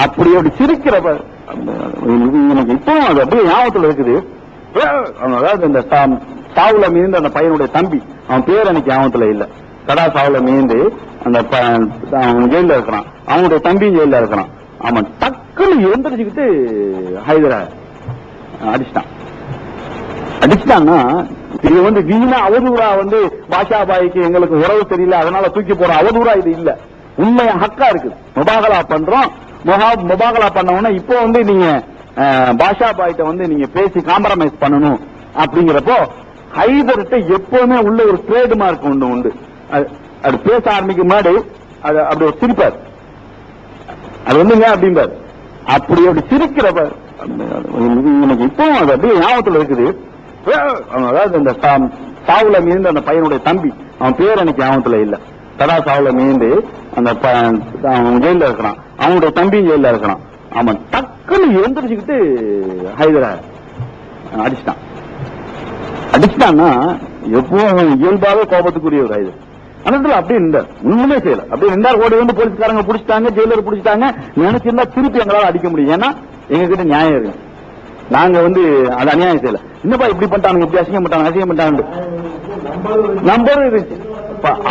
அப்படி சிரிக்கிறப்ப எனக்கு இப்போ அது அப்படியே ஞாபகத்தில் இருக்குது. அதாவது இந்த சாவுல மீந்து அந்த பையனுடைய தம்பி, அவன் பேர் எனக்கு ஞாபகத்தில் இல்ல, கடா சாவுல மீந்து அந்த ஜெயில இருக்கிறான், அவனுடைய தம்பியும் ஜெயில இருக்கிறான். அவன் டக்குன்னு எழுந்திரிச்சுக்கிட்டு ஹைதர அடிச்சிட்டான்னா இது வந்து வீணா அவதூறா வந்து பாஷாபாய்க்கு எங்களுக்கு உறவு தெரியல அதனால தூக்கி போற அவதூறா இது இல்ல. உண்மையா ஹக்கா இருக்கு. முபாகலா பண்றோம். முபாகலா பண்ணோம்னா இப்போ வந்து நீங்க பாஷாபாய்ட்ட வந்து நீங்க பேசி காம்ப்ரமைஸ் பண்ணணும் அப்படிங்கிறப்போ ஹைதர்கிட்ட எப்பவுமே உள்ள ஒரு ட்ரேட் மார்க் ஒண்ணு உண்டு. அது பேச ஆரம்பிக்கும் முன்னாடி அது அப்படி ஒரு சிரிப்பார். அது வந்துங்க அப்படிம்பார். அப்படி சிரிக்கிறப்ப எனக்கு இப்போ அது அப்படியே ஞாபகத்தில் இருக்குது. அதாவது இந்த சாவுல மீந்து அந்த பையனுடைய தம்பி, அவன் பேர் எனக்கு ஞாபகத்தில் இல்ல, கடா சாவுல மீந்து அந்த ஜெயில இருக்கிறான், அவனுடைய தம்பியும் ஜெயில இருக்கிறான். அவன் டக்குன்னு எழுந்திரிச்சுக்கிட்டு ஹைதர அடிச்சிட்டான்னா எப்பவும் இயல்பாவே கோபத்துக்குரிய ஒரு ஹைதர். அந்த அப்படியே நின்றார், ஒண்ணுமே செய்யல. அப்படியே நின்றார். ஓடி வந்து போலீஸ்காரங்க பிடிச்சிட்டாங்க, ஜெயிலர் பிடிச்சிட்டாங்க. நினைச்சிருந்தா திருப்பி எங்களால் அடிக்க முடியும். ஏன்னா எங்க கிட்ட நியாயம் இருக்கு. நாங்க வந்து அது அநியாயம் செய்யல. என்னப்பா இப்படி பண்ணிட்டாங்க, இப்படி அசிங்கம் பண்ணிட்டாங்க நம்பரும் இருந்துச்சு.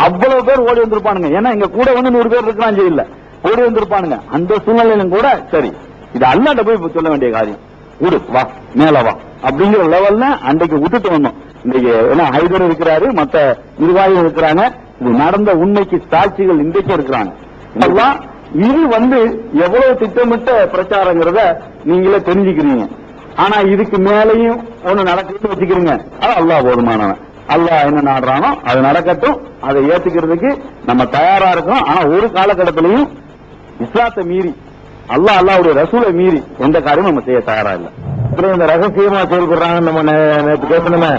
அவ்வளவு பேர் ஓடி வந்திருப்பானுங்க. ஏன்னா எங்க கூட வந்து 100 பேர் இருக்கலாம் ஜெயில, ஓடி வந்திருப்பானுங்க. அந்த சூழ்நிலையிலும் கூட சரி இது அல்லாட்ட போய் சொல்ல வேண்டிய காரியம், விடு வா மேல வா அப்படிங்கிற லெவல்ல அன்றைக்கு விட்டுட்டு வந்தோம். இன்னைக்கு ஏன்னா ஹைதர் இருக்கிறாரு, மற்ற நிர்வாகிகள் இருக்கிறாங்க. இது நடந்த உண்மைக்கு சாட்சிகள் இன்றைக்கு இருக்கிறாங்க. இது வந்து எவ்வளவு திட்டமிட்ட பிரச்சாரங்கிறத நீங்களே தெரிஞ்சுக்கிறீங்க. ஆனா இதுக்கு மேலையும் ஒண்ணு நடக்குதுன்னு வச்சுக்கிறீங்க. அது அல்லாஹ் போதுமானவன். அல்லாஹ் என்ன நாடுறானோ அது நடக்கட்டும். அதை ஏத்துக்கிறதுக்கு நம்ம தயாரா இருக்கோம். ஆனா ஒரு காலகட்டத்திலையும் இஸ்லாத்தை மீறி அல்லாஹ்வுடைய ரசூலை மீறி எந்த காரியமும் நம்ம செய்ய தயாரா இல்லை. இந்த ரகசியமா செயல்படுறாங்க. நம்ம நேற்று பேசணுமே,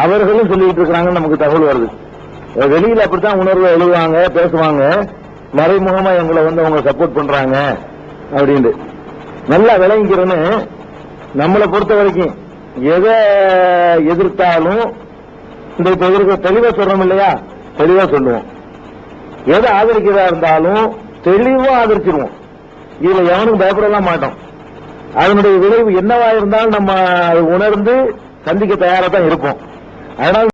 அவர்களும் சொல்லிட்டு இருக்கிறாங்கன்னு நமக்கு தகவல் வருது. வெளியில அப்படித்தான் உணர்வு எழுதுவாங்க, பேசுவாங்க, மறைமுகமா எங்களை வந்து அவங்க சப்போர்ட் பண்றாங்க அப்படின்னு. நல்லா விளங்கிக்கிறேன்னு நம்மளை பொறுத்த வரைக்கும் எதை எதிர்த்தாலும் இந்த இப்ப எதிர்க்க தெளிவா சொல்றோம் இல்லையா, தெளிவா சொல்லுவோம். எதை ஆதரிக்கிறதா இருந்தாலும் தெளிவா ஆதரிச்சிருவோம். இதுல எவனுக்கும் பயப்படலாம் மாட்டோம். அதனுடைய விளைவு என்னவா இருந்தாலும் நம்ம உணர்ந்து சந்திக்க தயாரா தான் இருப்போம். அதனால